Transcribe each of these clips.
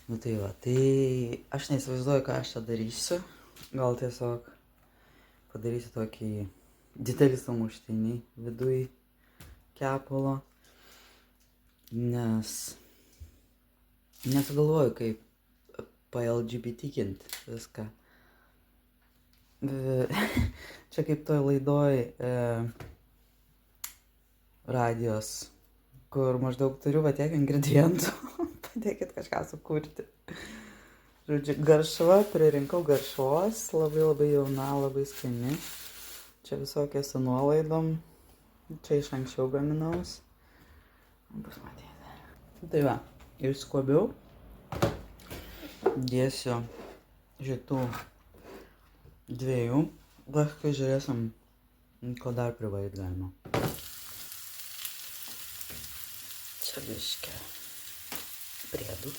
Nu tai va, tai aš neįsivaizduoju, ką aš čia darysiu. Gal tiesiog padarysiu tokį didelį sumuštinį viduj kepalo, nes nesugalvoju, kaip pa-LGBT-kinti viską. Čia kaip toj laidoj radijos, kur maždaug turiu va tiek ingredientų, padėkit kažką sukurti. Žodžiu, garšva, pririnkau garšvos, labai jauna, labai skani. Čia visokie su nuolaidom, čia iš anksčiau gaminaus. Bus matyti. Tai va, išskobiau, dėsiu šitų dviejų, paskui žiūrėsim, ko dar privaryt galima. Čia biškė priedų.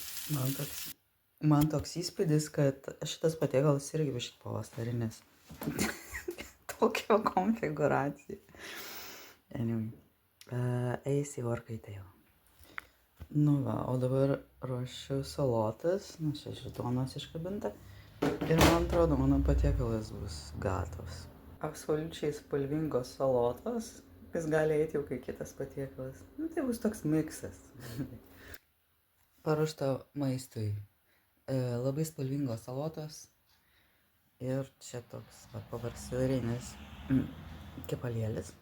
Man toks įspūdis, kad šitas patiekalas irgi biškį pavasarinis. Tokia konfiguracija. Anyway, eis į orkaitę jau. Nu va, o dabar ruošiu salotas, čia iš duonos iškabinta. Ir man atrodo, mano patiekalas bus gatavas. Absoliučiai spalvingos salotos, kas gali eiti jau kai kitas patiekalas. Nu, tai bus toks miksas. Paruošta maistui. Labai spalvingos salotos. Ir čia toks pavasarinis kepalėlis.